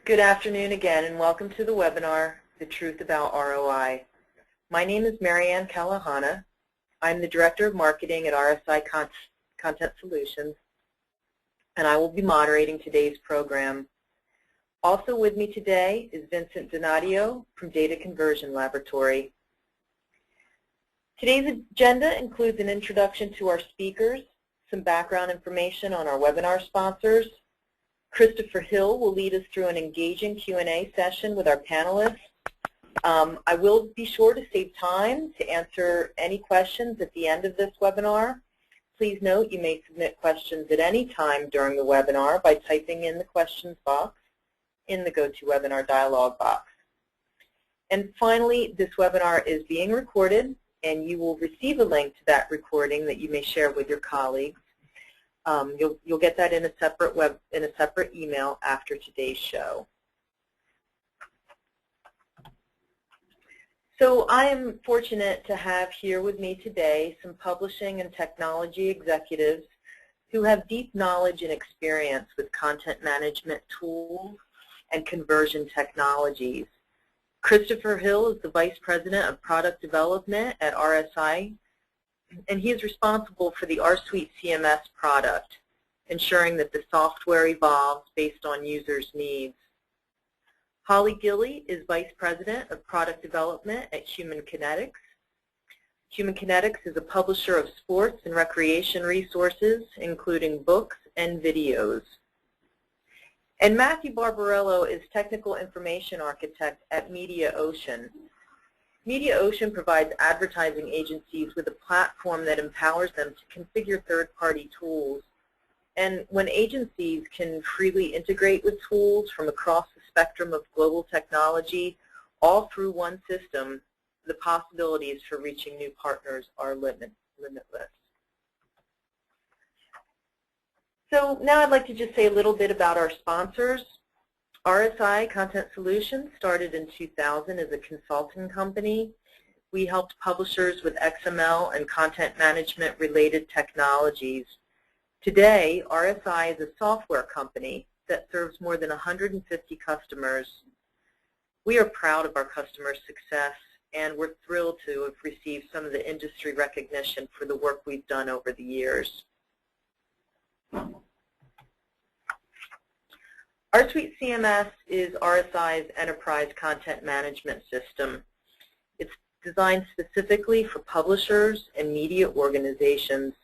Good afternoon again, and welcome to the webinar, The Truth About ROI. My name is Marianne Kalahana. I'm the Director of Marketing at RSI Content Solutions, and I will be moderating today's program. Also with me today is Vincent Donadio from Data Conversion Laboratory. Today's agenda includes an introduction to our speakers, some background information on our webinar sponsors. Christopher Hill will lead us through an engaging Q&A session with our panelists. I will be sure to save time to answer any questions at the end of this webinar. Please note you may submit questions at any time during the webinar by typing in the questions box in the GoToWebinar dialog box. And finally, this webinar is being recorded, and you will receive a link to that recording that you may share with your colleagues. You'll get that in a separate email after today's show. So I am fortunate to have here with me today some publishing and technology executives who have deep knowledge and experience with content management tools and conversion technologies. Christopher Hill is the Vice President of Product Development at RSI, and he is responsible for the R-Suite CMS product, ensuring that the software evolves based on users' needs. Holly Gilly is Vice President of Product Development at Human Kinetics. Human Kinetics is a publisher of sports and recreation resources, including books and videos. And Matthew Barbarello is Technical Information Architect at MediaOcean. MediaOcean provides advertising agencies with a platform that empowers them to configure third-party tools. And when agencies can freely integrate with tools from across the spectrum of global technology, all through one system, the possibilities for reaching new partners are limitless. So now I'd like to just say a little bit about our sponsors. RSI Content Solutions started in 2000 as a consulting company. We helped publishers with XML and content management related technologies. Today, RSI is a software company that serves more than 150 customers. We are proud of our customer success, and we're thrilled to have received some of the industry recognition for the work we've done over the years. R-Suite CMS is RSI's enterprise content management system. It's designed specifically for publishers and media organizations.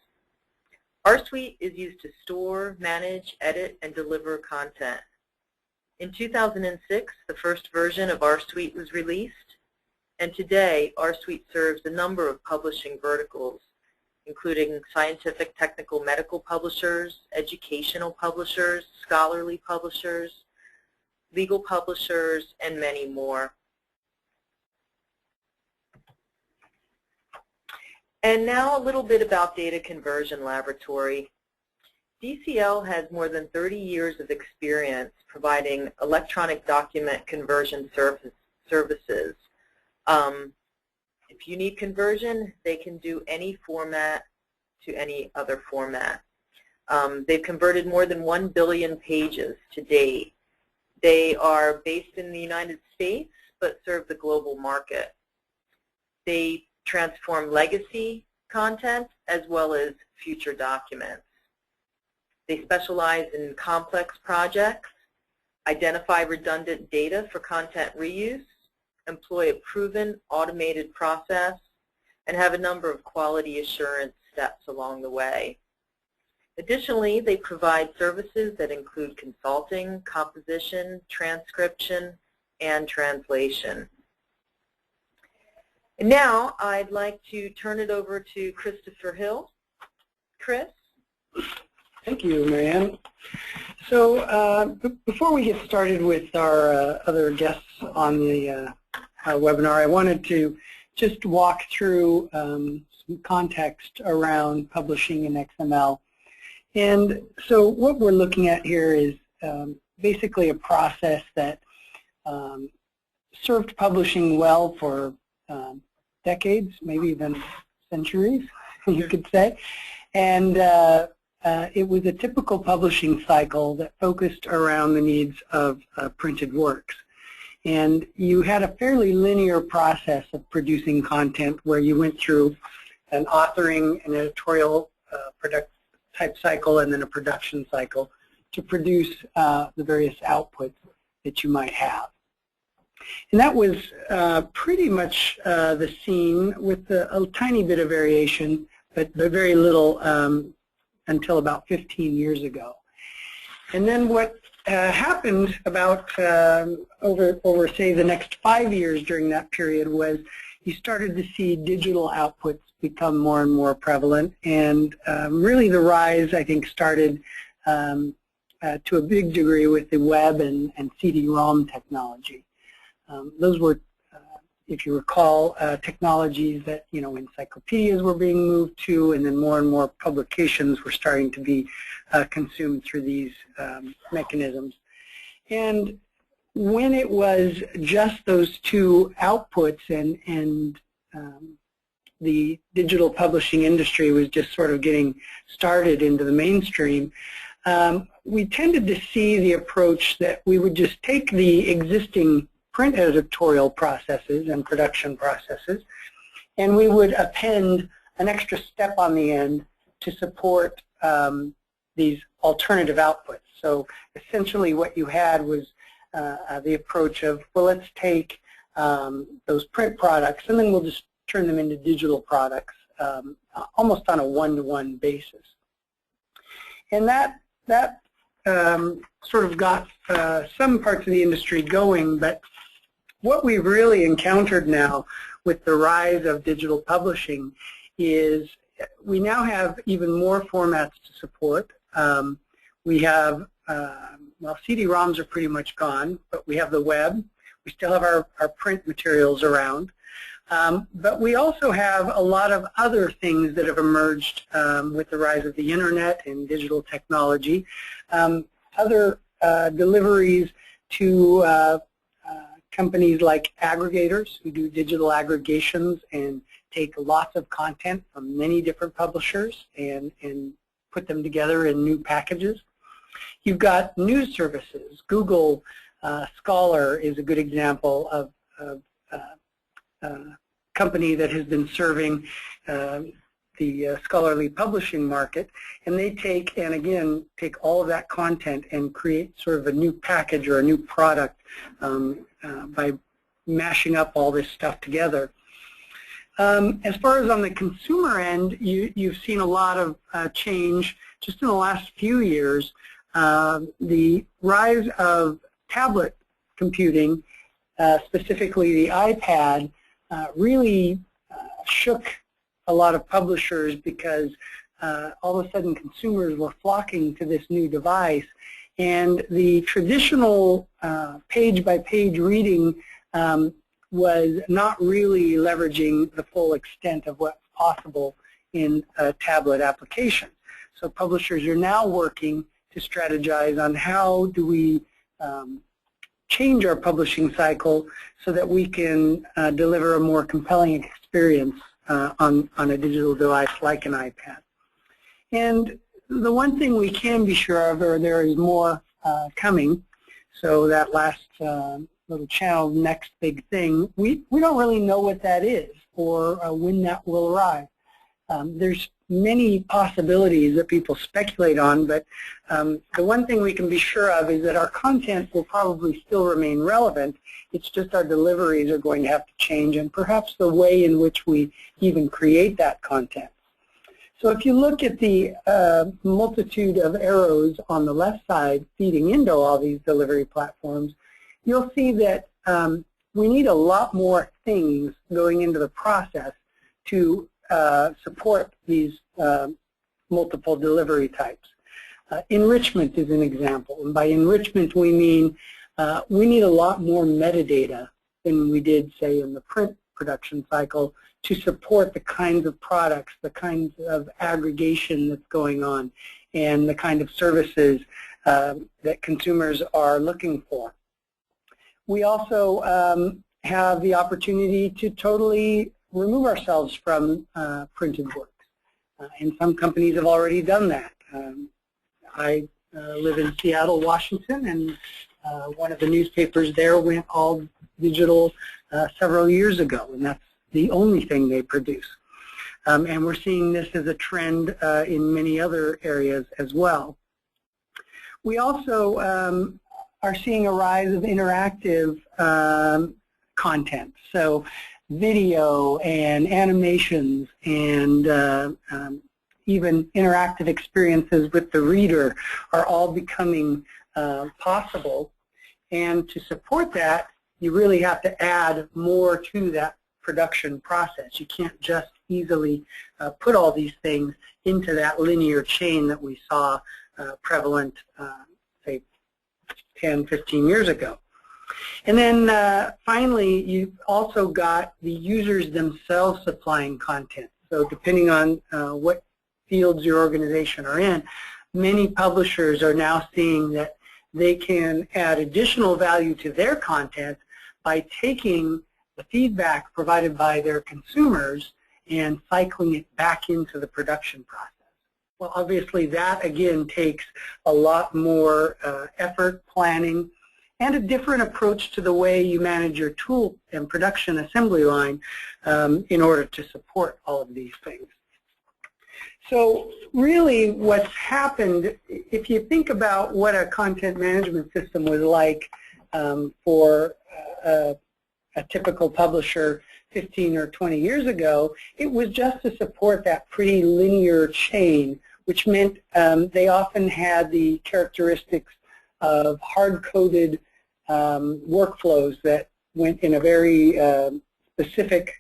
R-Suite is used to store, manage, edit, and deliver content. In 2006, the first version of R-Suite was released, and today R-Suite serves a number of publishing verticals, including scientific, technical, medical publishers, educational publishers, scholarly publishers, legal publishers, and many more. And now a little bit about Data Conversion Laboratory. DCL has more than 30 years of experience providing electronic document conversion services. If you need conversion, they can do any format to any other format. They've converted more than 1 billion pages to date. They are based in the United States but serve the global market. They transform legacy content as well as future documents. They specialize in complex projects, identify redundant data for content reuse, employ a proven automated process, and have a number of quality assurance steps along the way. Additionally, they provide services that include consulting, composition, transcription, and translation. And now I'd like to turn it over to Christopher Hill. Chris? Thank you, Marianne. So before we get started with our other guests on the webinar, I wanted to just walk through some context around publishing in XML. And so what we're looking at here is basically a process that served publishing well for decades, maybe even centuries, you could say. And it was a typical publishing cycle that focused around the needs of printed works. And you had a fairly linear process of producing content where you went through an authoring, an editorial product type cycle, and then a production cycle to produce the various outputs that you might have. And that was pretty much the scene with a tiny bit of variation, but very little until about 15 years ago. And then what happened about over say the next 5 years during that period was you started to see digital outputs become more and more prevalent, and really the rise, I think, started to a big degree with the web and CD-ROM technology. Those were, if you recall, technologies that, encyclopedias were being moved to, and then more publications were starting to be consumed through these mechanisms. And when it was just those two outputs and the digital publishing industry was just sort of getting started into the mainstream, we tended to see the approach that we would just take the existing print editorial processes and production processes, and we would append an extra step on the end to support these alternative outputs. So essentially what you had was the approach of, well, let's take those print products and then we'll just turn them into digital products almost on a one-to-one basis. And that sort of got some parts of the industry going, but what we've really encountered now with the rise of digital publishing is we now have even more formats to support. We have, well, CD-ROMs are pretty much gone, but we have the web. We still have our print materials around. But we also have a lot of other things that have emerged with the rise of the internet and digital technology. Other deliveries to companies like aggregators who do digital aggregations and take lots of content from many different publishers and put them together in new packages. You've got news services. Google Scholar is a good example of a company that has been serving the scholarly publishing market, and they take all of that content and create sort of a new package or a new product by mashing up all this stuff together. As far as on the consumer end, you've seen a lot of change just in the last few years. The rise of tablet computing, specifically the iPad, really shook a lot of publishers because all of a sudden consumers were flocking to this new device, and the traditional page-by-page reading was not really leveraging the full extent of what's possible in a tablet application. So publishers are now working to strategize on how do we change our publishing cycle so that we can deliver a more compelling experience on a digital device like an iPad. And the one thing we can be sure of, or there is more coming, so that last little channel, next big thing, we don't really know what that is or when that will arrive. There's many possibilities that people speculate on, but the one thing we can be sure of is that our content will probably still remain relevant. It's just our deliveries are going to have to change, and perhaps the way in which we even create that content. So if you look at the multitude of arrows on the left side feeding into all these delivery platforms, you'll see that we need a lot more things going into the process to support these multiple delivery types. Enrichment is an example, and by enrichment we mean we need a lot more metadata than we did, say, in the print production cycle to support the kinds of products, the kinds of aggregation that's going on, and the kind of services that consumers are looking for. We also have the opportunity to totally remove ourselves from printed works, and some companies have already done that. I live in Seattle, Washington, and one of the newspapers there went all digital several years ago, and that's the only thing they produce. And we're seeing this as a trend in many other areas as well. We also are seeing a rise of interactive content, so video and animations and even interactive experiences with the reader are all becoming possible. And to support that, you really have to add more to that production process. You can't just easily put all these things into that linear chain that we saw prevalent, say, 10, 15 years ago. And then finally, you've also got the users themselves supplying content. So depending on what fields your organization are in, many publishers are now seeing that they can add additional value to their content by taking the feedback provided by their consumers and cycling it back into the production process. Well, obviously that again takes a lot more effort, planning, and a different approach to the way you manage your tool and production assembly line in order to support all of these things. So really what's happened, if you think about what a content management system was like for a typical publisher 15 or 20 years ago, it was just to support that pretty linear chain, which meant they often had the characteristics of hard-coded workflows that went in a very specific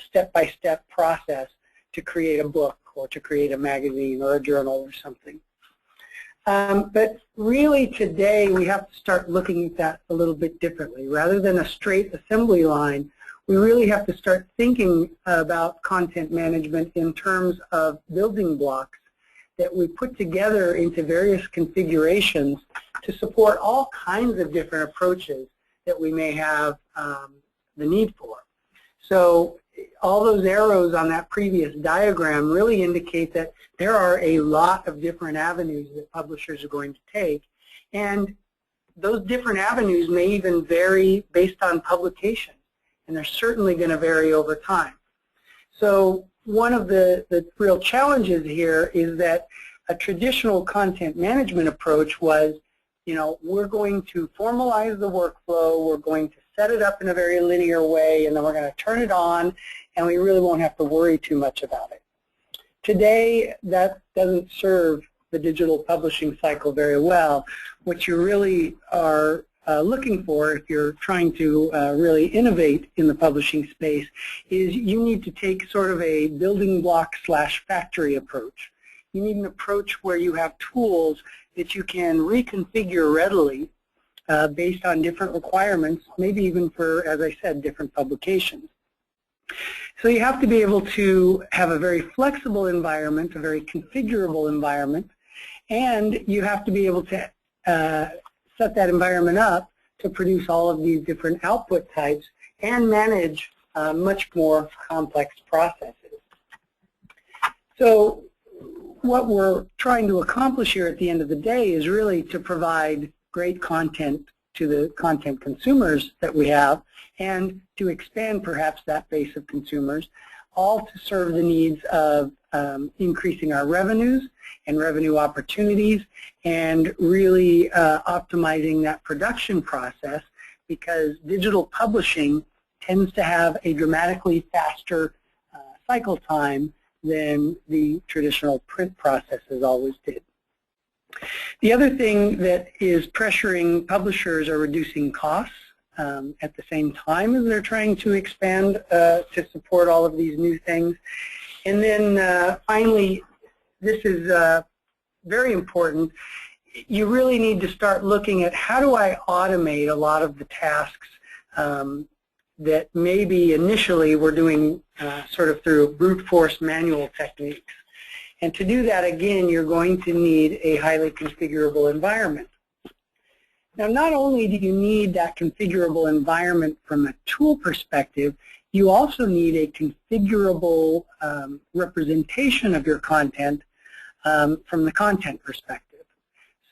step-by-step process to create a book or to create a magazine or a journal or something. But really today we have to start looking at that a little bit differently. Rather than a straight assembly line, we really have to start thinking about content management in terms of building blocks that we put together into various configurations to support all kinds of different approaches that we may have the need for. So all those arrows on that previous diagram really indicate that there are a lot of different avenues that publishers are going to take, and those different avenues may even vary based on publication, and they're certainly going to vary over time. So one of the real challenges here is that a traditional content management approach was, we're going to formalize the workflow, we're going to set it up in a very linear way, and then we're going to turn it on, and we really won't have to worry too much about it. Today, that doesn't serve the digital publishing cycle very well. What you really are looking for, if you're trying to really innovate in the publishing space, is you need to take sort of a building block / factory approach. You need an approach where you have tools that you can reconfigure readily based on different requirements, maybe even for, as I said, different publications. So you have to be able to have a very flexible environment, a very configurable environment, and you have to be able to set that environment up to produce all of these different output types and manage much more complex processes. So what we're trying to accomplish here at the end of the day is really to provide great content to the content consumers that we have, and to expand perhaps that base of consumers, all to serve the needs of increasing our revenues and revenue opportunities, and really optimizing that production process, because digital publishing tends to have a dramatically faster cycle time than the traditional print processes always did. The other thing that is pressuring publishers are reducing costs at the same time as they're trying to expand to support all of these new things. And then finally, this is very important, you really need to start looking at how do I automate a lot of the tasks that maybe initially we're doing sort of through brute force manual techniques. And to do that, again, you're going to need a highly configurable environment. Now, not only do you need that configurable environment from a tool perspective, you also need a configurable representation of your content from the content perspective.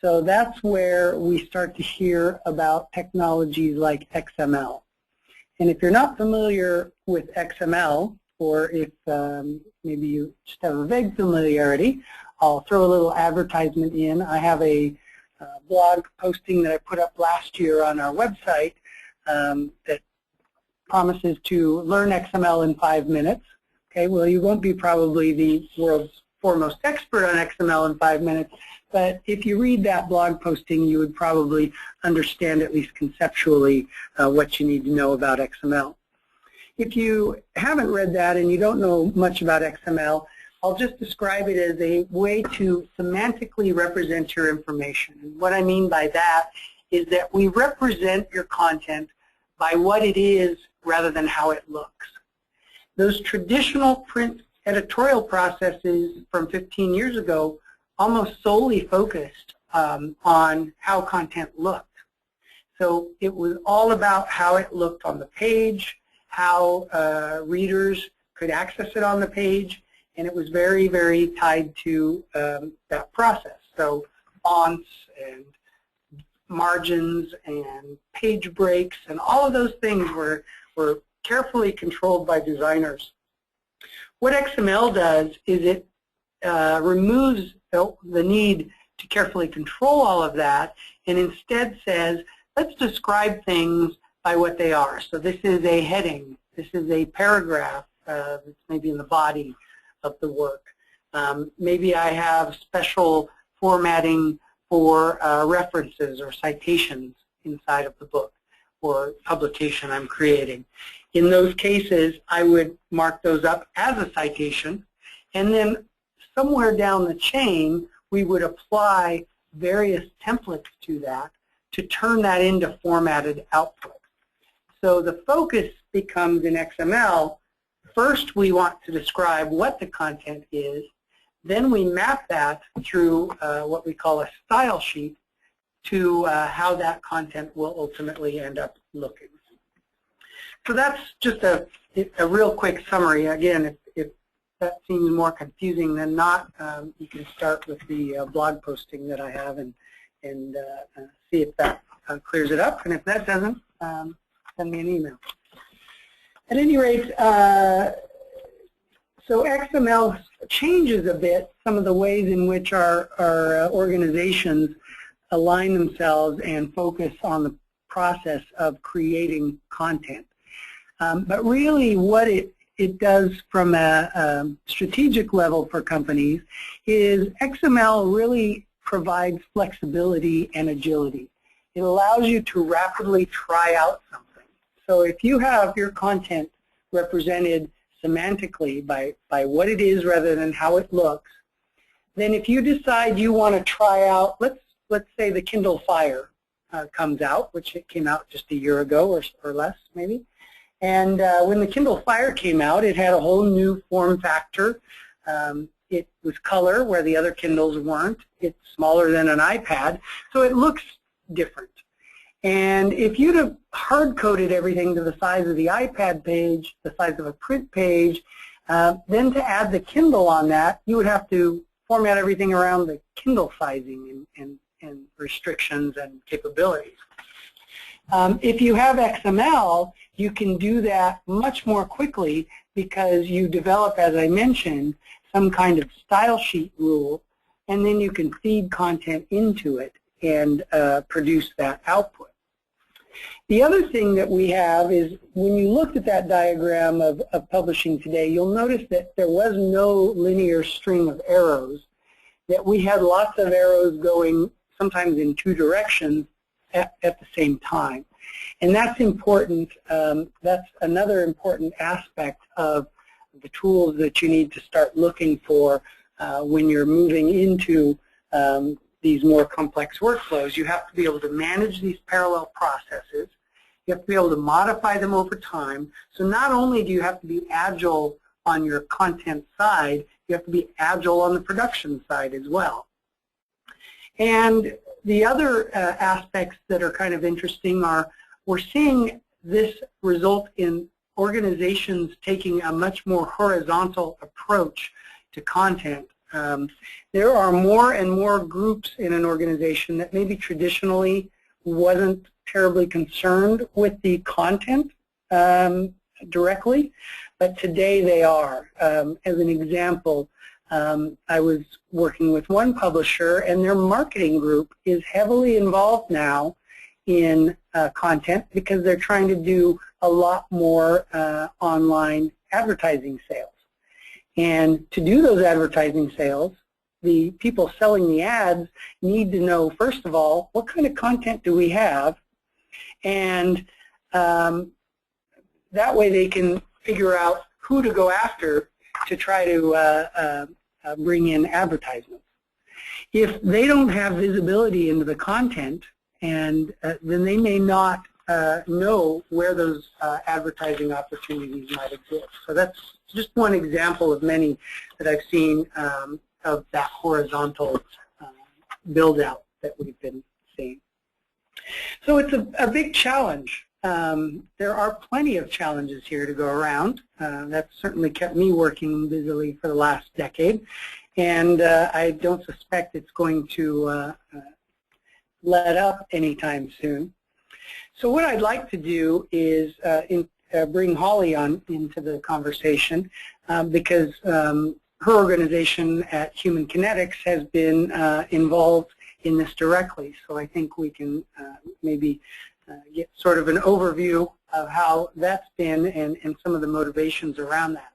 So that's where we start to hear about technologies like XML. And if you're not familiar with XML, or if maybe you just have a vague familiarity, I'll throw a little advertisement in. I have a blog posting that I put up last year on our website that promises to learn XML in 5 minutes. Okay, well, you won't be probably the world's foremost expert on XML in 5 minutes, but if you read that blog posting, you would probably understand, at least conceptually, what you need to know about XML. If you haven't read that and you don't know much about XML, I'll just describe it as a way to semantically represent your information. And what I mean by that is that we represent your content by what it is rather than how it looks. Those traditional print editorial processes from 15 years ago almost solely focused on how content looked. So it was all about how it looked on the page, how readers could access it on the page, and it was very, very tied to that process. So fonts and margins and page breaks and all of those things were carefully controlled by designers. What XML does is it removes the need to carefully control all of that and instead says, let's describe things by what they are. So this is a heading. This is a paragraph. It's maybe in the body of the work. Maybe I have special formatting for references or citations inside of the book or publication I'm creating. In those cases, I would mark those up as a citation, and then somewhere down the chain, we would apply various templates to that to turn that into formatted output. So the focus becomes in XML, first we want to describe what the content is, then we map that through what we call a style sheet to how that content will ultimately end up looking. So that's just a real quick summary. Again, if that seems more confusing than not, you can start with the blog posting that I have and see if that clears it up. And if that doesn't, send me an email. At any rate, so XML changes a bit some of the ways in which our organizations align themselves and focus on the process of creating content. But really what it does from a strategic level for companies is XML really provides flexibility and agility. It allows you to rapidly try out something. So if you have your content represented semantically by what it is rather than how it looks, then if you decide you want to try out, let's say the Kindle Fire comes out, which it came out just a year ago or less maybe. And when the Kindle Fire came out, it had a whole new form factor. It was color where the other Kindles weren't. It's smaller than an iPad, so it looks different. And if you'd have hard-coded everything to the size of the iPad page, the size of a print page, then to add the Kindle on that, you would have to format everything around the Kindle sizing and restrictions and capabilities. If you have XML, you can do that much more quickly because you develop, as I mentioned, some kind of style sheet rule, and then you can feed content into it and produce that output. The other thing that we have is when you looked at that diagram of publishing today, you'll notice that there was no linear string of arrows, that we had lots of arrows going sometimes in two directions at the same time. And that's important. That's another important aspect of the tools that you need to start looking for when you're moving into these more complex workflows. You have to be able to manage these parallel processes. You have to be able to modify them over time. So not only do you have to be agile on your content side, you have to be agile on the production side as well. And the other aspects that are kind of interesting are we're seeing this result in organizations taking a much more horizontal approach to content There are more and more groups in an organization that maybe traditionally wasn't terribly concerned with the content directly, but today they are. As an example, I was working with one publisher, and their marketing group is heavily involved now in content because they're trying to do a lot more online advertising sales. And to do those advertising sales, the people selling the ads need to know, first of all, what kind of content do we have, and that way they can figure out who to go after to try to bring in advertisements. If they don't have visibility into the content, and then they may not know where those advertising opportunities might exist. So that's just one example of many that I've seen of that horizontal build-out that we've been seeing. So it's a big challenge. There are plenty of challenges here to go around. That's certainly kept me working busily for the last decade, and I don't suspect it's going to let up anytime soon. So what I'd like to do is bring Holly into the conversation because her organization at Human Kinetics has been involved in this directly. So I think we can maybe get sort of an overview of how that's been and some of the motivations around that.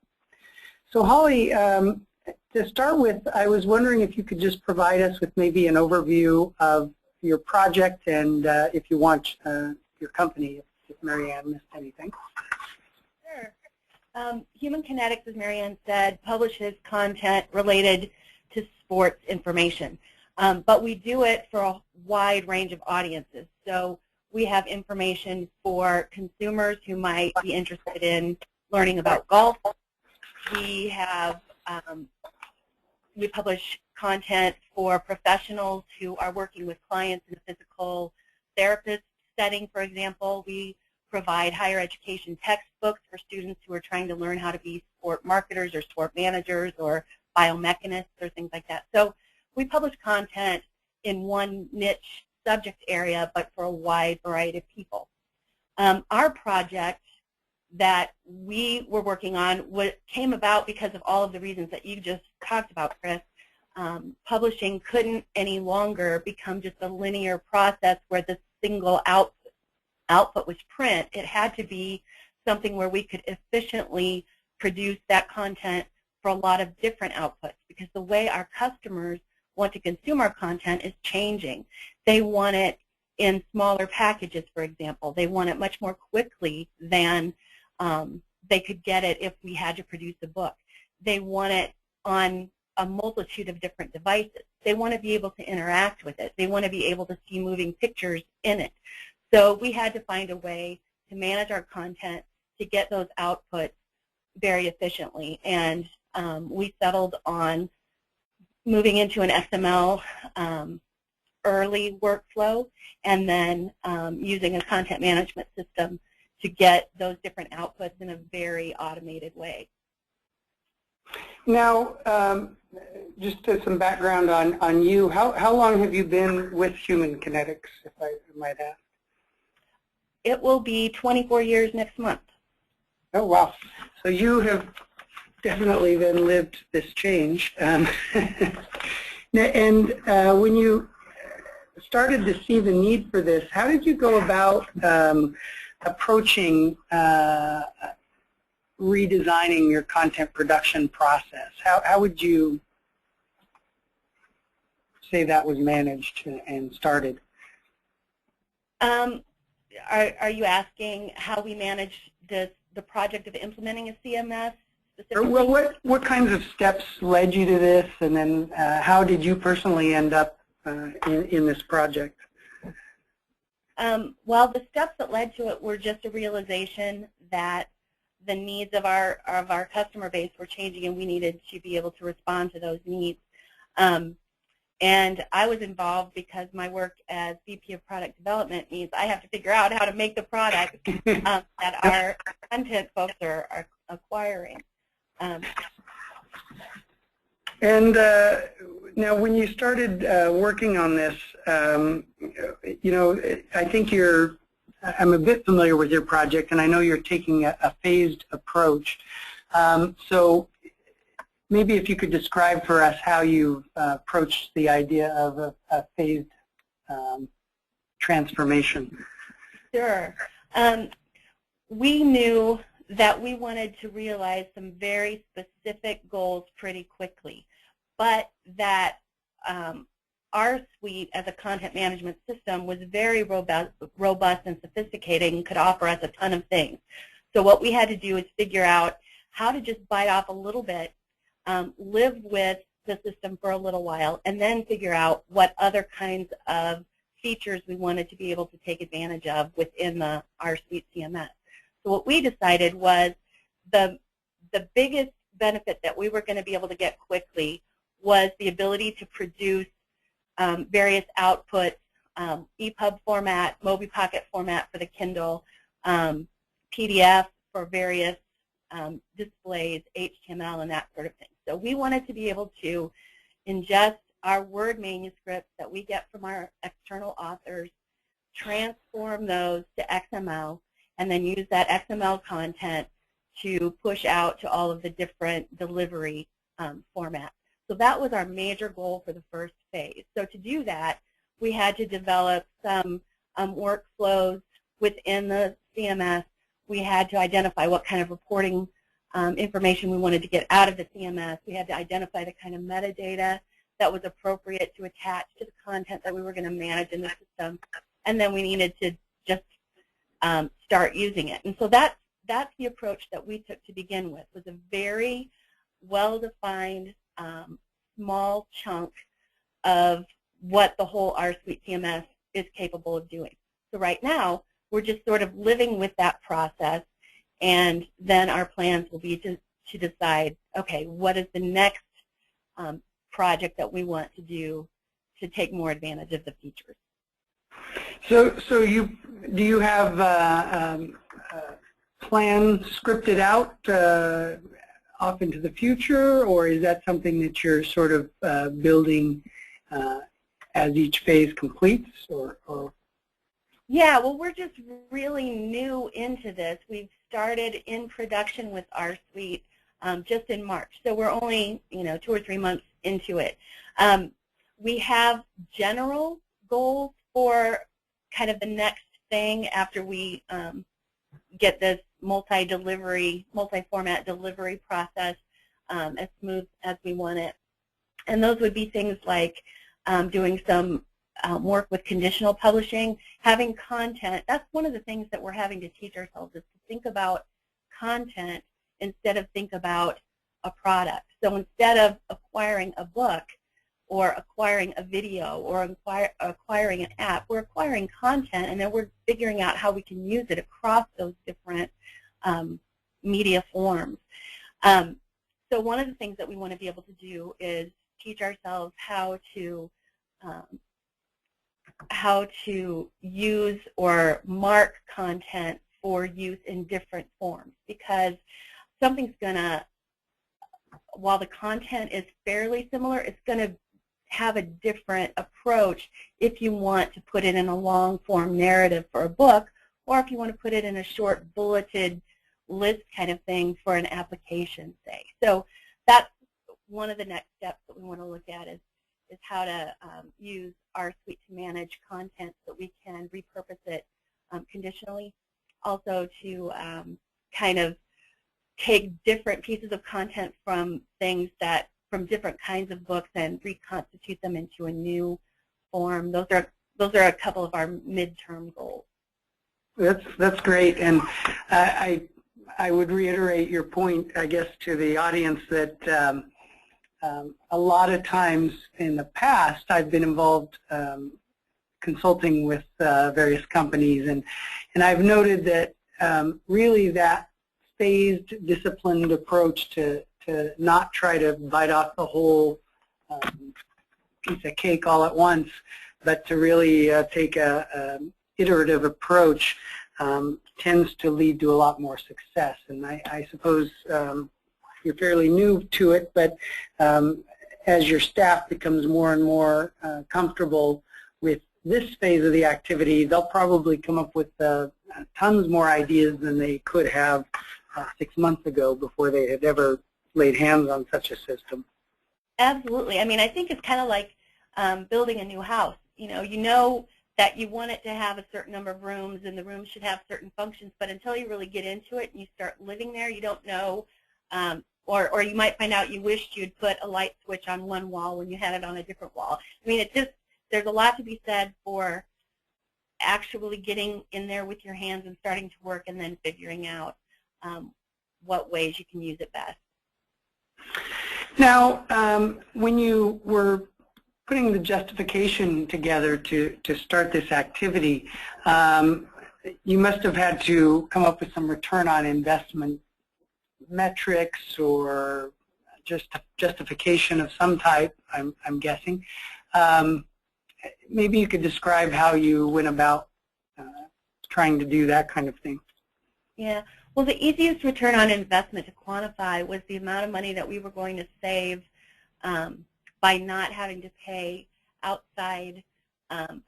So Holly, to start with, I was wondering if you could just provide us with maybe an overview of your project and if you want your company, if Marianne missed anything. Sure. Human Kinetics, as Marianne said, publishes content related to sports information. But we do it for a wide range of audiences. So we have information for consumers who might be interested in learning about golf. We have we publish content for professionals who are working with clients in a physical therapist setting, for example. We provide higher education textbooks for students who are trying to learn how to be sport marketers or sport managers or biomechanists or things like that. So we publish content in one niche subject area, but for a wide variety of people. Our project that we were working on came about because of all of the reasons that you just talked about, Chris. Publishing couldn't any longer become just a linear process where the single output was print. It had to be something where we could efficiently produce that content for a lot of different outputs, because the way our customers want to consume our content is changing. They want it in smaller packages, for example. They want it much more quickly than they could get it if we had to produce a book. They want it on a multitude of different devices. They want to be able to interact with it. They want to be able to see moving pictures in it. So we had to find a way to manage our content to get those outputs very efficiently. And we settled on moving into an XML early workflow, and then using a content management system to get those different outputs in a very automated way. Now, just some background on you. How long have you been with Human Kinetics, if I might ask? It will be 24 years next month. Oh, wow. So you have definitely then lived this change. And when you started to see the need for this, how did you go about approaching redesigning your content production process? How would you say that was managed and started? Are you asking how we managed the project of implementing a CMS specifically? Well, what kinds of steps led you to this, and then how did you personally end up in this project? Well, the steps that led to it were just a realization that the needs of our customer base were changing, and we needed to be able to respond to those needs. And I was involved because my work as VP of Product Development means I have to figure out how to make the product that our content folks are acquiring. And now, when you started working on this, you know, I think I'm a bit familiar with your project, and I know you're taking a phased approach. So maybe if you could describe for us how you approached the idea of a phased transformation. Sure. We knew that we wanted to realize some very specific goals pretty quickly, but that our suite as a content management system was very robust and sophisticated and could offer us a ton of things. So what we had to do is figure out how to just bite off a little bit, live with the system for a little while, and then figure out what other kinds of features we wanted to be able to take advantage of within our suite CMS. So what we decided was the biggest benefit that we were going to be able to get quickly was the ability to produce various outputs, EPUB format, Mobi Pocket format for the Kindle, PDF for various displays, HTML, and that sort of thing. So we wanted to be able to ingest our Word manuscripts that we get from our external authors, transform those to XML, and then use that XML content to push out to all of the different delivery formats. So that was our major goal for the first phase. So to do that, we had to develop some workflows within the CMS. We had to identify what kind of reporting information we wanted to get out of the CMS. We had to identify the kind of metadata that was appropriate to attach to the content that we were going to manage in the system. And then we needed to just start using it. And so that's the approach that we took to begin with, was a very well-defined small chunk of what the whole R Suite CMS is capable of doing. So right now, we're just sort of living with that process, and then our plans will be to decide, okay, what is the next project that we want to do to take more advantage of the features. So do you have plan scripted out off into the future, or is that something that you're sort of building as each phase completes? Or? Yeah, well, we're just really new into this. We've started in production with our suite just in March, so we're only 2 or 3 months into it. We have general goals for kind of the next thing after we get this multi-format delivery process as smooth as we want it. And those would be things like doing some work with conditional publishing, having content. That's one of the things that we're having to teach ourselves, is to think about content instead of think about a product. So instead of acquiring a book or acquiring a video or acquiring an app, we're acquiring content, and then we're figuring out how we can use it across those different media forms. So one of the things that we want to be able to do is teach ourselves how to use or mark content for use in different forms, because something's going to, while the content is fairly similar, it's going to have a different approach if you want to put it in a long-form narrative for a book, or if you want to put it in a short bulleted list kind of thing for an application, say. So that's one of the next steps that we want to look at, is how to use our suite to manage content so that we can repurpose it conditionally. Also to kind of take different pieces of content from different kinds of books and reconstitute them into a new form. Those are a couple of our midterm goals. That's great, and I would reiterate your point, I guess, to the audience that a lot of times in the past I've been involved consulting with various companies, and I've noted that really that phased, disciplined approach to not try to bite off the whole piece of cake all at once, but to really take a iterative approach tends to lead to a lot more success. And I suppose you're fairly new to it, but as your staff becomes more and more comfortable with this phase of the activity, they'll probably come up with tons more ideas than they could have 6 months ago before they had ever laid hands on such a system. Absolutely. I mean, I think it's kind of like building a new house. You know that you want it to have a certain number of rooms and the rooms should have certain functions, but until you really get into it and you start living there, you don't know, or you might find out you wished you'd put a light switch on one wall when you had it on a different wall. I mean, there's a lot to be said for actually getting in there with your hands and starting to work and then figuring out what ways you can use it best. Now, when you were putting the justification together to start this activity, you must have had to come up with some return on investment metrics or just justification of some type, I'm guessing. Maybe you could describe how you went about trying to do that kind of thing. Yeah. Well, the easiest return on investment to quantify was the amount of money that we were going to save by not having to pay outside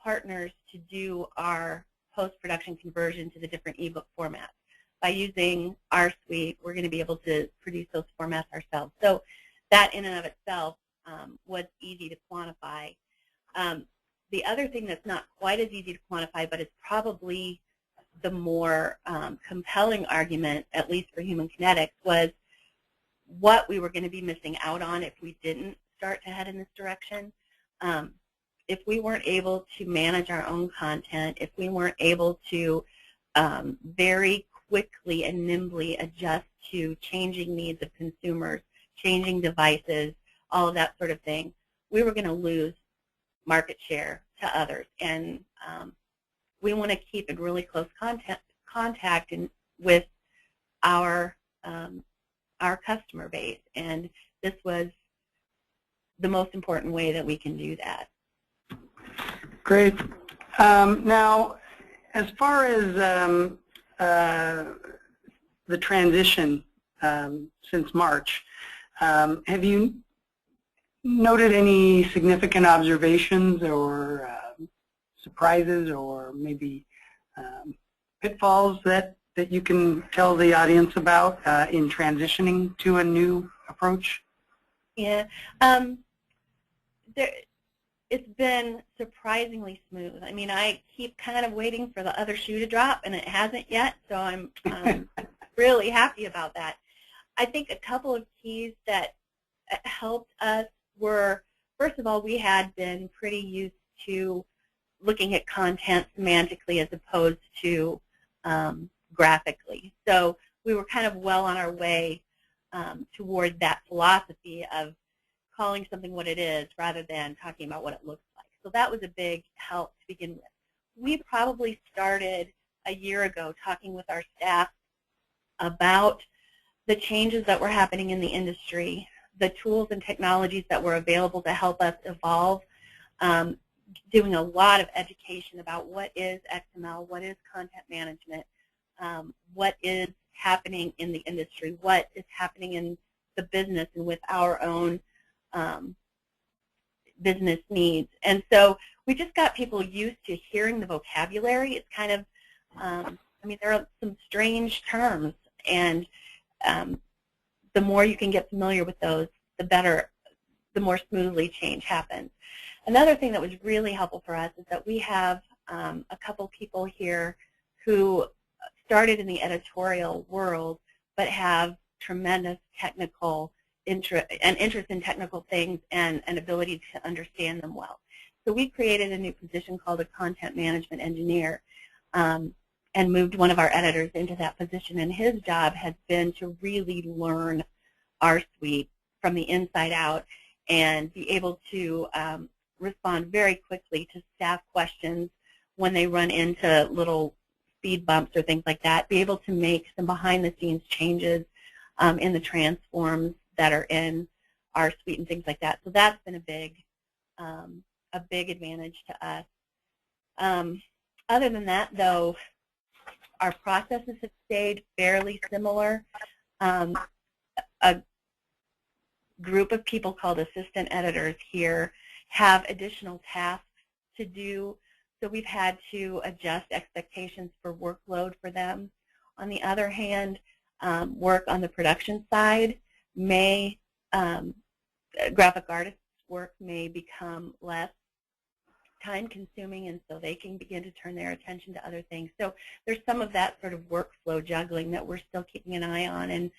partners to do our post-production conversion to the different ebook formats. By using our suite, we're going to be able to produce those formats ourselves. So that in and of itself was easy to quantify. The other thing that's not quite as easy to quantify, but is probably the more compelling argument, at least for human kinetics, was what we were going to be missing out on if we didn't start to head in this direction. If we weren't able to manage our own content, if we weren't able to very quickly and nimbly adjust to changing needs of consumers, changing devices, all of that sort of thing, we were going to lose market share to others. And we want to keep in really close contact with our customer base, and this was the most important way that we can do that. Great. Now, as far as the transition since March, have you noted any significant observations or surprises or maybe pitfalls that you can tell the audience about in transitioning to a new approach? Yeah. It's been surprisingly smooth. I mean, I keep kind of waiting for the other shoe to drop, and it hasn't yet, so I'm really happy about that. I think a couple of keys that helped us were, first of all, we had been pretty used to looking at content semantically as opposed to graphically. So we were kind of well on our way toward that philosophy of calling something what it is rather than talking about what it looks like. So that was a big help to begin with. We probably started a year ago talking with our staff about the changes that were happening in the industry, the tools and technologies that were available to help us evolve, doing a lot of education about what is XML, what is content management, what is happening in the industry, what is happening in the business and with our own business needs. And so we just got people used to hearing the vocabulary. It's kind of, I mean, there are some strange terms, and the more you can get familiar with those, the better, the more smoothly change happens. Another thing that was really helpful for us is that we have a couple people here who started in the editorial world but have tremendous technical interest in technical things and an ability to understand them well. So we created a new position called a content management engineer and moved one of our editors into that position, and his job has been to really learn our suite from the inside out and be able to respond very quickly to staff questions when they run into little speed bumps or things like that, be able to make some behind-the-scenes changes in the transforms that are in our suite and things like that. So that's been a big advantage to us. Other than that, though, our processes have stayed fairly similar. group of people called assistant editors here have additional tasks to do, so we've had to adjust expectations for workload for them. On the other hand, work on the production side may, graphic artists' work may become less time-consuming, and so they can begin to turn their attention to other things. So there's some of that sort of workflow juggling that we're still keeping an eye on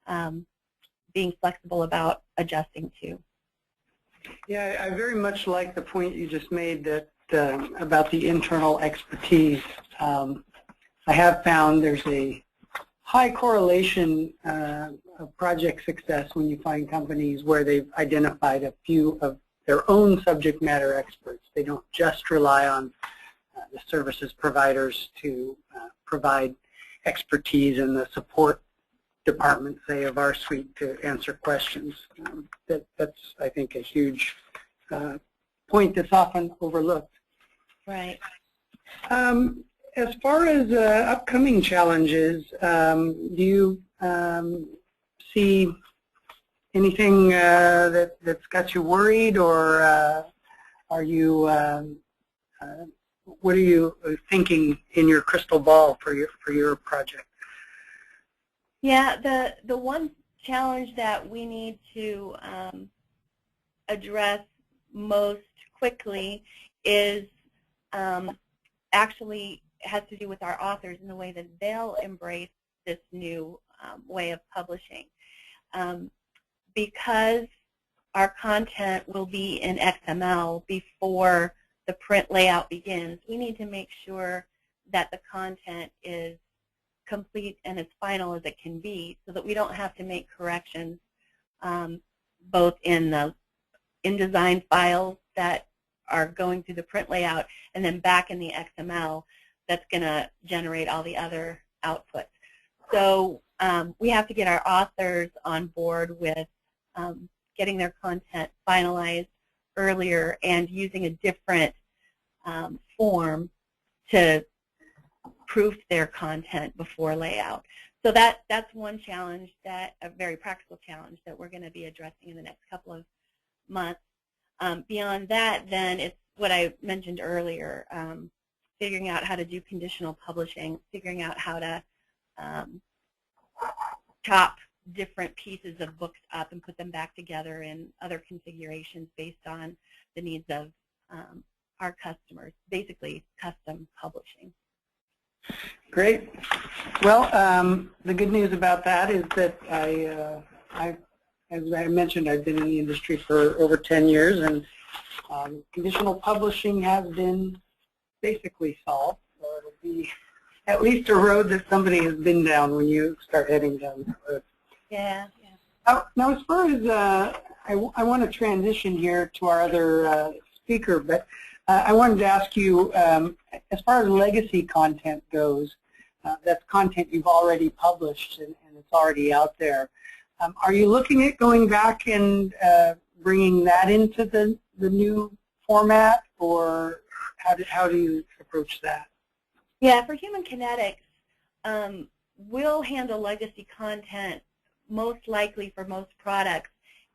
and being flexible about adjusting to. Yeah, I very much like the point you just made that about the internal expertise. I have found there's a high correlation of project success when you find companies where they've identified a few of their own subject matter experts. They don't just rely on the services providers to provide expertise in the support department, say, of our suite to answer questions. That's, I think, a huge point that's often overlooked. Right. As far as upcoming challenges, do you see anything that's got you worried, or are you, what are you thinking in your crystal ball for your project? Yeah, the one challenge that we need to address most quickly is actually has to do with our authors and the way that they'll embrace this new way of publishing. Because our content will be in XML before the print layout begins, we need to make sure that the content is complete and as final as it can be, so that we don't have to make corrections both in the InDesign files that are going through the print layout and then back in the XML that's going to generate all the other outputs. So we have to get our authors on board with getting their content finalized earlier and using a different form to proof their content before layout. So that's one challenge, a very practical challenge that we're going to be addressing in the next couple of months. Beyond that, then, it's what I mentioned earlier, figuring out how to do conditional publishing, figuring out how to chop different pieces of books up and put them back together in other configurations based on the needs of our customers, basically custom publishing. Great. Well, the good news about that is that as I mentioned, I've been in the industry for over 10 years, and conditional publishing has been basically solved. So it'll be at least a road that somebody has been down when you start heading down that road. Yeah. Yeah. Now, as far as I want to transition here to our other speaker, but I wanted to ask you, as far as legacy content goes, that's content you've already published and it's already out there. Are you looking at going back and bringing that into the new format, or how do you approach that? Yeah, for Human Kinetics, we'll handle legacy content most likely for most products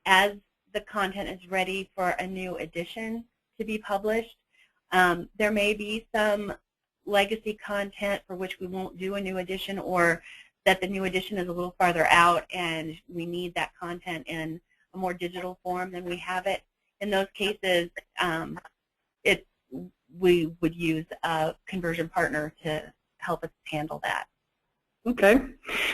as the content is ready for a new edition to be published. There may be some legacy content for which we won't do a new edition, or that the new edition is a little farther out and we need that content in a more digital form than we have it. In those cases, we would use a conversion partner to help us handle that. Okay.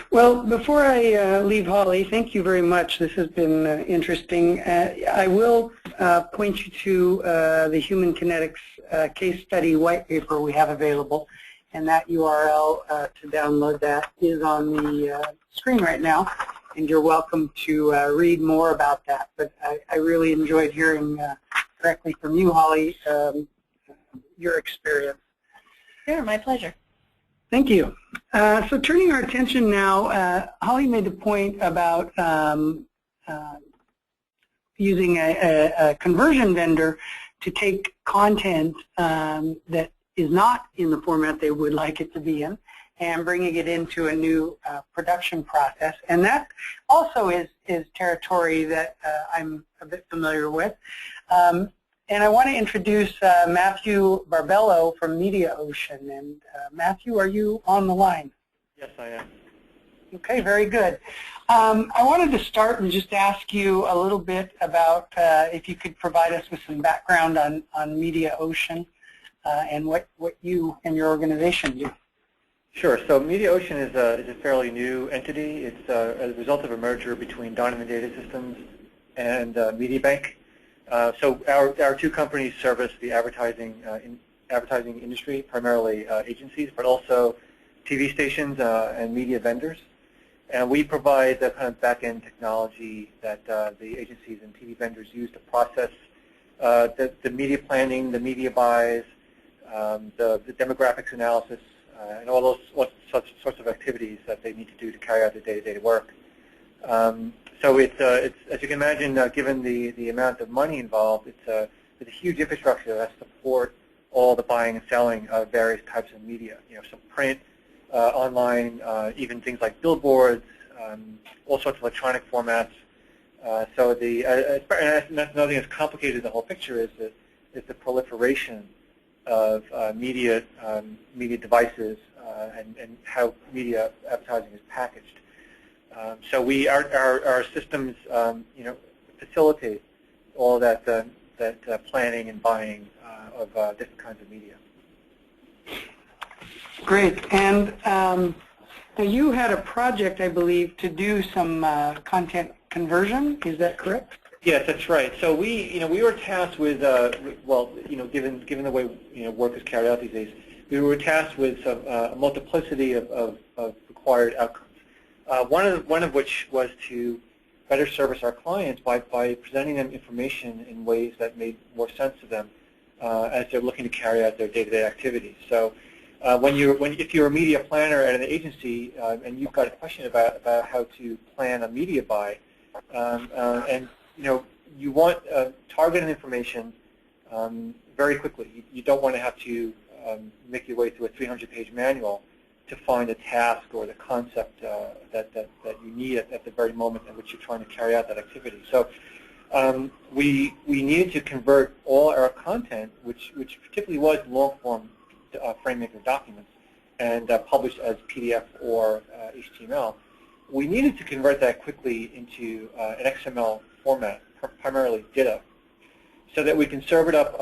Well, before I leave Holly, thank you very much. This has been interesting. I will point you to the Human Kinetics case study white paper we have available, and that URL to download that is on the screen right now, and you're welcome to read more about that. But I really enjoyed hearing directly from you, Holly, your experience. Sure, my pleasure. Thank you. So turning our attention now, Holly made the point about using a conversion vendor to take content that is not in the format they would like it to be in and bringing it into a new production process. And that also is territory that I'm a bit familiar with. And I want to introduce Matthew Barbello from MediaOcean. And Matthew, are you on the line? Yes, I am. Okay, very good. I wanted to start and just ask you a little bit about if you could provide us with some background on MediaOcean and what you and your organization do. Sure. So MediaOcean is a fairly new entity. It's a result of a merger between Donovan Data Systems and MediaBank. So our two companies service the advertising industry, primarily agencies, but also TV stations and media vendors. And we provide the kind of back-end technology that the agencies and TV vendors use to process the media planning, the media buys, the demographics analysis, and all those sorts of activities that they need to do to carry out their day-to-day work. So it's as you can imagine, given the amount of money involved, it's a huge infrastructure that support all the buying and selling of various types of media. You know, so print, online, even things like billboards, all sorts of electronic formats. So that's another thing that's complicated the whole picture is the proliferation of media devices and how media advertising is packaged. So our systems facilitate all that planning and buying of different kinds of media. Great. And you had a project, I believe, to do some content conversion. Is that correct? Yes, that's right. So we were tasked with, given the way work is carried out these days, we were tasked with a multiplicity of required outcomes. One of which was to better service our clients by presenting them information in ways that made more sense to them as they're looking to carry out their day-to-day activities. So if you're a media planner at an agency and you've got a question about how to plan a media buy, and you want targeted information very quickly. You don't want to have to make your way through a 300-page manual to find a task or the concept that you need at the very moment in which you're trying to carry out that activity. So we needed to convert all our content, which typically was long-form FrameMaker documents and published as PDF or HTML. We needed to convert that quickly into an XML format, primarily DITA, so that we can serve it up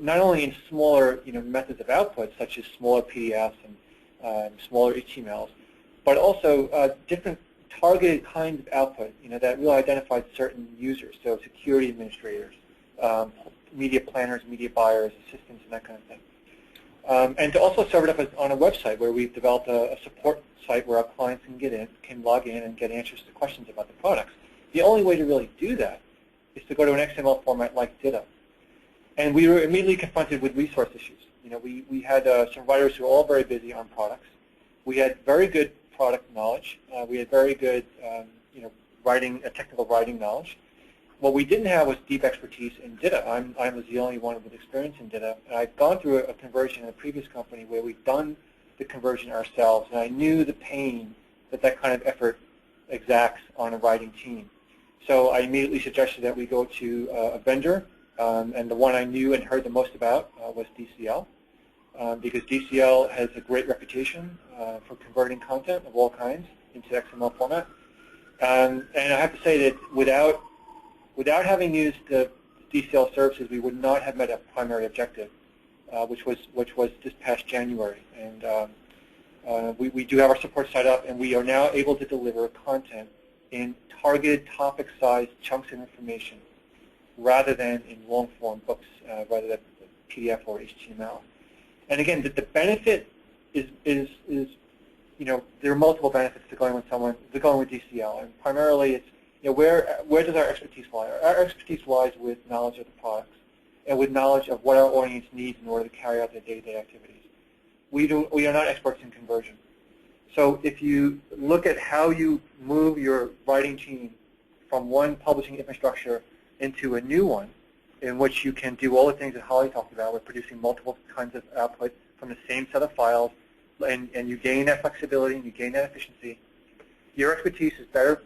not only in smaller methods of output, such as smaller PDFs and smaller HTMLs, but also different targeted kinds of output that really identified certain users, so security administrators, media planners, media buyers, assistants, and that kind of thing. And to also serve it up on a website where we've developed a support site where our clients can log in and get answers to questions about the products. The only way to really do that is to go to an XML format like DITA. And we were immediately confronted with resource issues. We had some writers who were all very busy on products. We had very good product knowledge. We had very good technical writing knowledge. What we didn't have was deep expertise in DITA. I was the only one with experience in DITA. And I'd gone through a conversion in a previous company where we'd done the conversion ourselves, and I knew the pain that kind of effort exacts on a writing team. So I immediately suggested that we go to a vendor, and the one I knew and heard the most about was DCL, because DCL has a great reputation for converting content of all kinds into XML format. And I have to say that without having used the DCL services, we would not have met a primary objective, which was this past January. And we do have our support site up, and we are now able to deliver content in targeted topic-sized chunks of information, rather than in long-form books, rather than PDF or HTML. And again, the benefit is there are multiple benefits to going with DCL, and primarily it's where does our expertise lie? Our expertise lies with knowledge of the products and with knowledge of what our audience needs in order to carry out their day-to-day activities. We are not experts in conversion. So if you look at how you move your writing team from one publishing infrastructure into a new one, in which you can do all the things that Holly talked about with producing multiple kinds of output from the same set of files and you gain that flexibility and you gain that efficiency, your expertise is better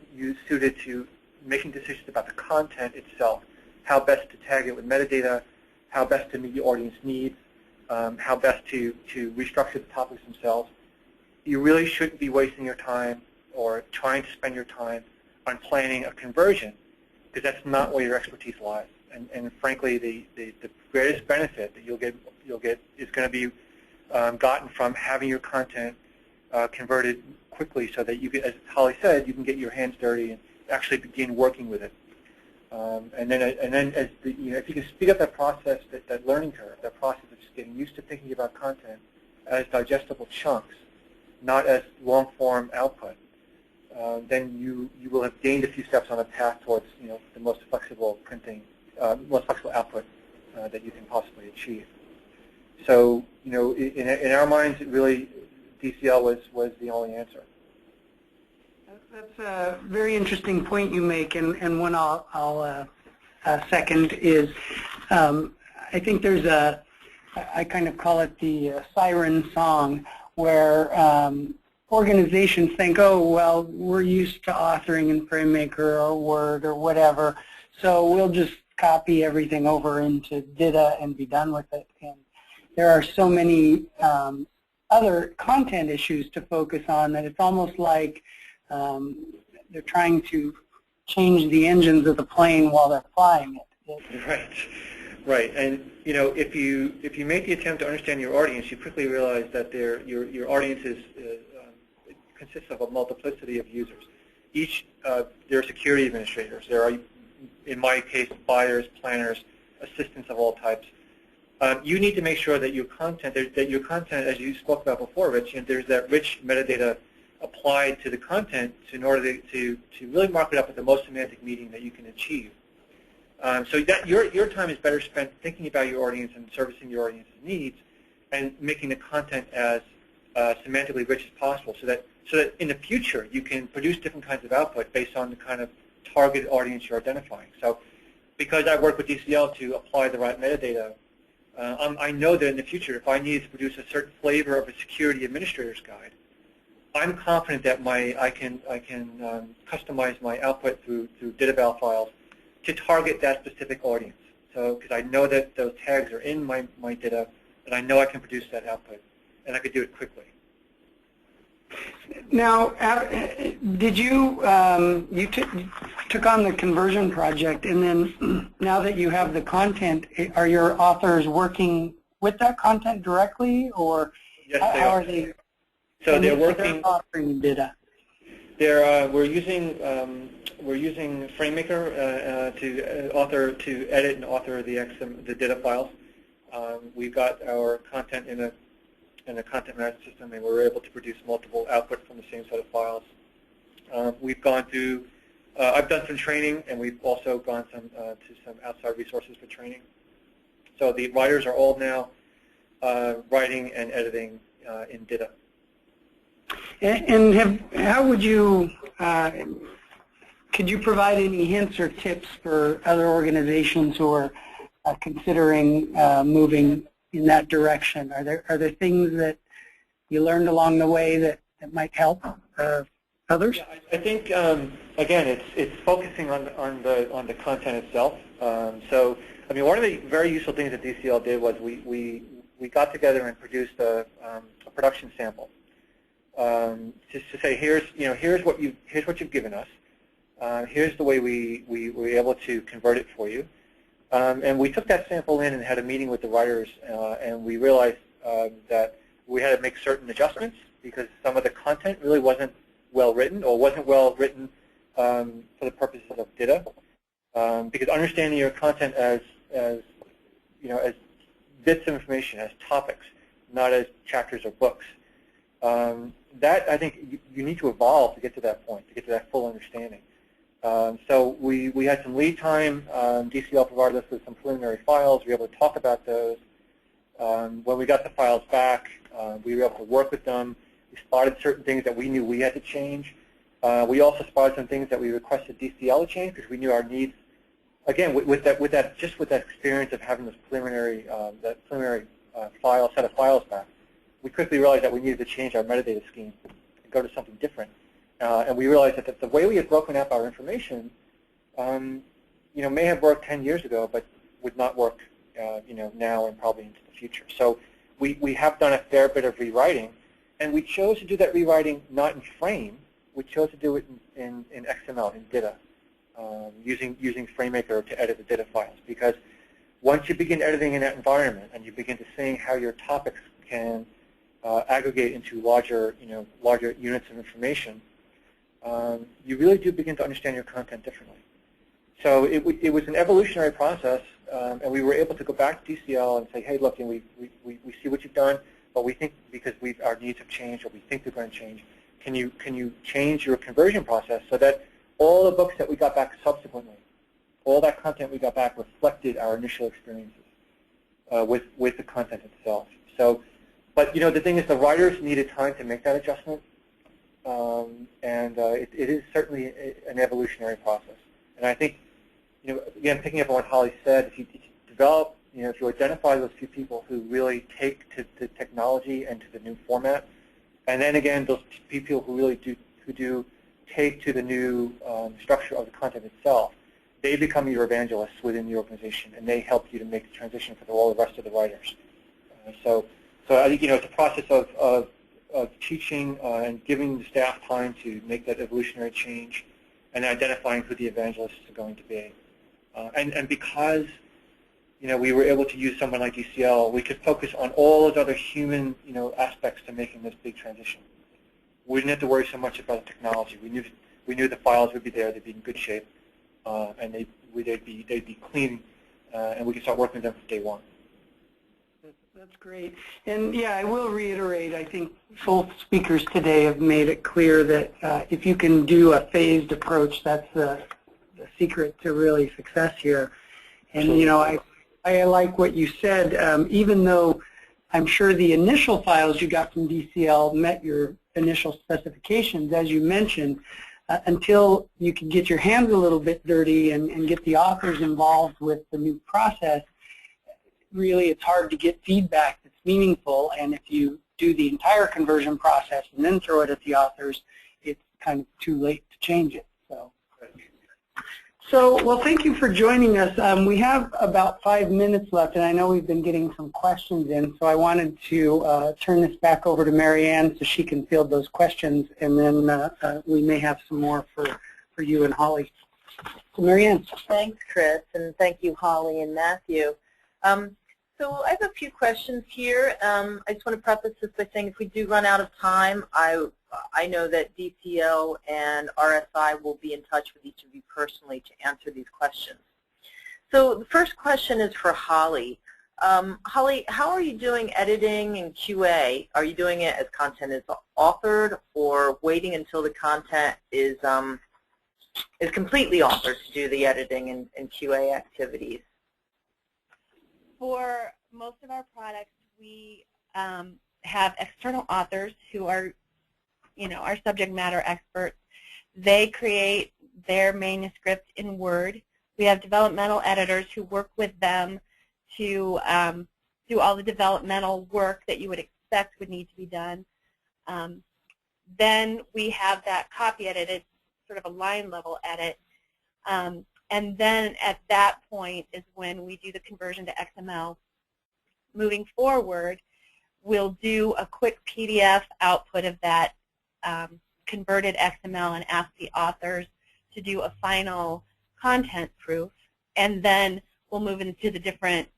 suited to making decisions about the content itself, how best to tag it with metadata, how best to meet your audience needs, how best to restructure the topics themselves. You really shouldn't be wasting your time or trying to spend your time on planning a conversion, because that's not where your expertise lies. And frankly, the greatest benefit that you'll get is going to be gotten from having your content converted quickly, so that you can, as Holly said, you can get your hands dirty and actually begin working with it. And then as if you can speed up that process, that learning curve, that process of just getting used to thinking about content as digestible chunks, not as long-form output, then you will have gained a few steps on the path towards the most flexible printing, most flexible output that you can possibly achieve. So in our minds, it really DCL was the only answer. That's a very interesting point you make, and one I'll second is I think there's I kind of call it the Siren Song, where organizations think, oh, well, we're used to authoring in FrameMaker or Word or whatever, so we'll just copy everything over into DITA and be done with it. And there are so many other content issues to focus on that it's almost like they're trying to change the engines of the plane while they're flying it. Right. And if you make the attempt to understand your audience, you quickly realize that your audience consists of a multiplicity of users. There are security administrators. There are, in my case, buyers, planners, assistants of all types. You need to make sure that your content, as you spoke about before, Rich, there's that rich metadata applied to the content in order to really mark it up at the most semantic meaning that you can achieve. So that your time is better spent thinking about your audience and servicing your audience's needs, and making the content as semantically rich as possible, so that in the future you can produce different kinds of output based on the kind of targeted audience you're identifying. So because I work with DCL to apply the right metadata, I know that in the future, if I needed to produce a certain flavor of a security administrator's guide, I'm confident that I can customize my output through DITA files to target that specific audience. So because I know that those tags are in my DITA, and I know I can produce that output, and I could do it quickly. Now, did you took on the conversion project, and then now that you have the content, are your authors working with that content directly, or yes, how are they? So they're working. Authoring data. We're using FrameMaker to edit and author the data files. We've got our content in a content management system, and we're able to produce multiple outputs from the same set of files. We've gone through. I've done some training, and we've also gone to some outside resources for training. So the writers are all now writing and editing in DITA. And how would you, could you provide any hints or tips for other organizations who are considering moving in that direction? Are there things that you learned along the way that might help others? Yeah, I think again, it's focusing on the content itself. So I mean, one of the very useful things that DCL did was we got together and produced a production sample. Just to say, here's what you've given us. Here's the way we were able to convert it for you. And we took that sample in and had a meeting with the writers, and we realized that we had to make certain adjustments because some of the content really wasn't well written, or wasn't well written for the purposes of DITA. Because understanding your content as bits of information, as topics, not as chapters or books. That, I think, you need to evolve to get to that point, to get to that full understanding. So we had some lead time. DCL provided us with some preliminary files. We were able to talk about those. When we got the files back, we were able to work with them. We spotted certain things that we knew we had to change. We also spotted some things that we requested DCL to change because we knew our needs. Again, with that experience of having this preliminary set of files back, we quickly realized that we needed to change our metadata scheme and go to something different. And we realized that the way we had broken up our information, may have worked 10 years ago, but would not work, now and probably into the future. So we have done a fair bit of rewriting, and we chose to do that rewriting not in frame. We chose to do it in XML, in DITA, using FrameMaker to edit the DITA files. Because once you begin editing in that environment and you begin to see how your topics can aggregate into larger units of information, you really do begin to understand your content differently. So it was an evolutionary process, and we were able to go back to DCL and say, hey, look, we see what you've done, but we think because our needs have changed, or we think they're going to change, can you change your conversion process so that all the books that we got back subsequently, all that content we got back reflected our initial experiences with the content itself. So, but the thing is, the writers needed time to make that adjustment, and it is certainly an evolutionary process. And I think, again, picking up on what Holly said, if you develop, if you identify those few people who really take to the technology and to the new format, and then again, those people who really do take to the new structure of the content itself, they become your evangelists within the organization, and they help you to make the transition for all the rest of the writers. So I think it's a process of teaching and giving the staff time to make that evolutionary change, and identifying who the evangelists are going to be. And because we were able to use someone like DCL, we could focus on all those other human aspects to making this big transition. We didn't have to worry so much about the technology. We knew the files would be there, they'd be in good shape, and they'd be clean, and we could start working with them from day one. That's great. And yeah, I will reiterate, I think both speakers today have made it clear that if you can do a phased approach, that's the secret to really success here. And I like what you said, even though I'm sure the initial files you got from DCL met your initial specifications, as you mentioned, until you can get your hands a little bit dirty and get the authors involved with the new process, really it's hard to get feedback that's meaningful, and if you do the entire conversion process and then throw it at the authors, it's kind of too late to change it. So well, thank you for joining us. We have about 5 minutes left, and I know we've been getting some questions in, so I wanted to turn this back over to Marianne so she can field those questions, and then we may have some more for you and Holly. So Marianne. Thanks, Chris, and thank you, Holly and Matthew. So I have a few questions here. I just want to preface this by saying if we do run out of time, I know that DCL and RSI will be in touch with each of you personally to answer these questions. So the first question is for Holly. Holly, how are you doing editing and QA? Are you doing it as content is authored, or waiting until the content is completely authored to do the editing and QA activities? For most of our products, we have external authors who are, our subject matter experts. They create their manuscript in Word. We have developmental editors who work with them to do all the developmental work that you would expect would need to be done. Then we have that copy edited, sort of a line level edit. And then at that point is when we do the conversion to XML. Moving forward, we'll do a quick PDF output of that converted XML and ask the authors to do a final content proof. And then we'll move into the different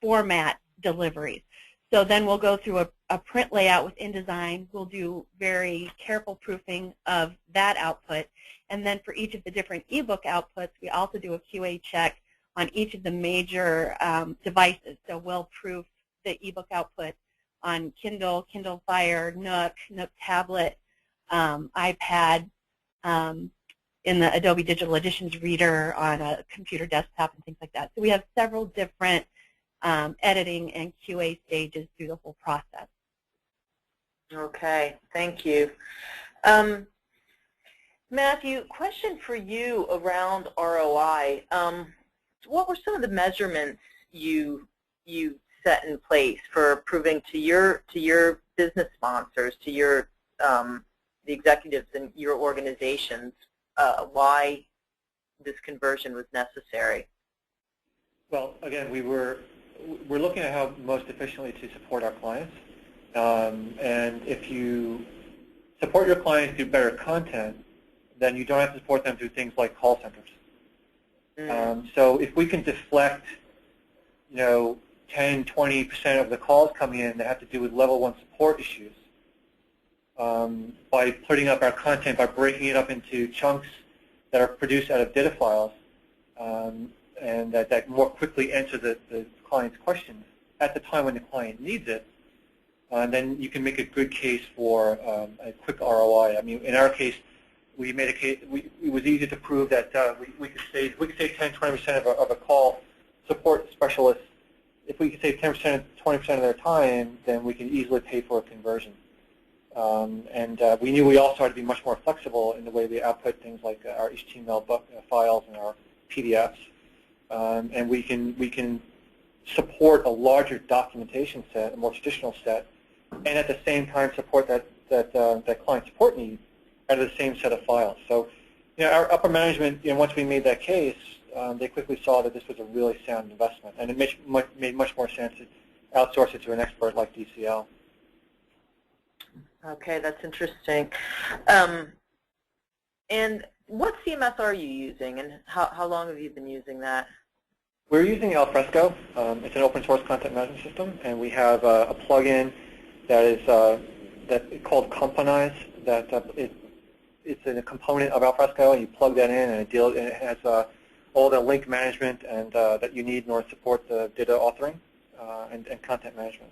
format deliveries. So then we'll go through a print layout with InDesign. We'll do very careful proofing of that output. And then for each of the different ebook outputs, we also do a QA check on each of the major devices. So we'll proof the ebook output on Kindle, Kindle Fire, Nook, Nook Tablet, iPad, in the Adobe Digital Editions reader, on a computer desktop, and things like that. So we have several different editing and QA stages through the whole process. Okay, thank you. Matthew, question for you around ROI. What were some of the measurements you set in place for proving to your business sponsors, to your the executives in your organizations, why this conversion was necessary? Well, again, we're looking at how most efficiently to support our clients, and if you support your clients through better content, then you don't have to support them through things like call centers. So if we can deflect, 10, 20% of the calls coming in that have to do with level 1 support issues, by putting up our content, by breaking it up into chunks that are produced out of data files, and that more quickly answer the client's questions at the time when the client needs it, then you can make a good case for a quick ROI. I mean, in our case, we made a case. It was easy to prove that we could save 10-20% of a call support specialist. If we could save 10%, 20% of their time, then we can easily pay for a conversion. And we knew we also had to be much more flexible in the way we output things like our HTML files and our PDFs. And we can support a larger documentation set, a more traditional set, and at the same time support that client support need out of the same set of files. So, our upper management, once we made that case, they quickly saw that this was a really sound investment, and it made much more sense to outsource it to an expert like DCL. Okay, that's interesting. And what CMS are you using, and how long have you been using that? We're using Alfresco. It's an open source content management system, and we have a plugin that is called Componize. It's a component of Alfresco, and you plug that in, and it has all the link management and that you need in order to support the data authoring and content management.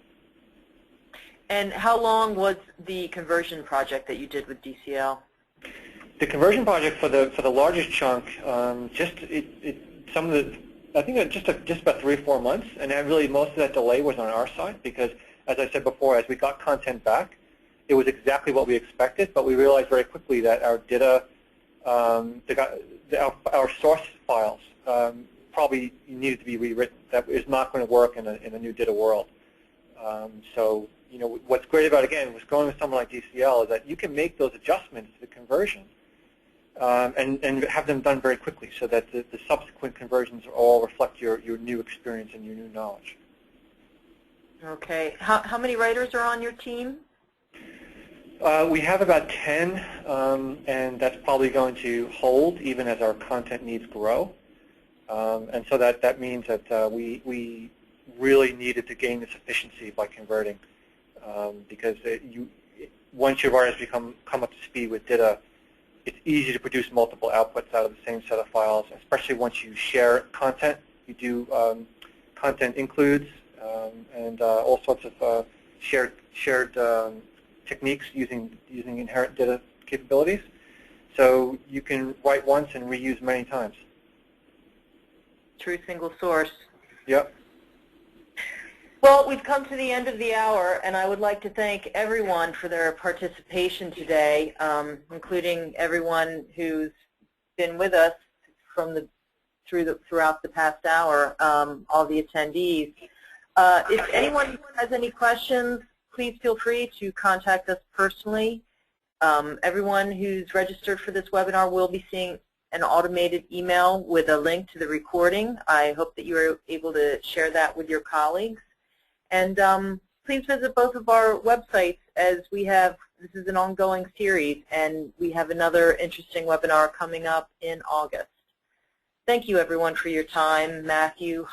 And how long was the conversion project that you did with DCL? The conversion project for the largest chunk, I think just about 3 or 4 months, and really most of that delay was on our side because, as I said before, as we got content back, it was exactly what we expected, but we realized very quickly that our data, our source files probably needed to be rewritten. That is not going to work in a new data world. So, what's great about, again, what's going with someone like DCL is that you can make those adjustments to the conversion and have them done very quickly so that the subsequent conversions all reflect your new experience and your new knowledge. Okay. How many writers are on your team? We have about 10, and that's probably going to hold even as our content needs grow. And so that means that we really needed to gain this efficiency by converting, because once your writers come up to speed with data, it's easy to produce multiple outputs out of the same set of files, especially once you share content. You do content includes and all sorts of shared techniques using inherent data capabilities. So you can write once and reuse many times. True single source. Yep. Well, we've come to the end of the hour, and I would like to thank everyone for their participation today, including everyone who's been with us throughout the past hour, all the attendees. If anyone has any questions, please feel free to contact us personally. Everyone who's registered for this webinar will be seeing an automated email with a link to the recording. I hope that you are able to share that with your colleagues. And please visit both of our websites, as this is an ongoing series, and we have another interesting webinar coming up in August. Thank you, everyone, for your time. Matthew,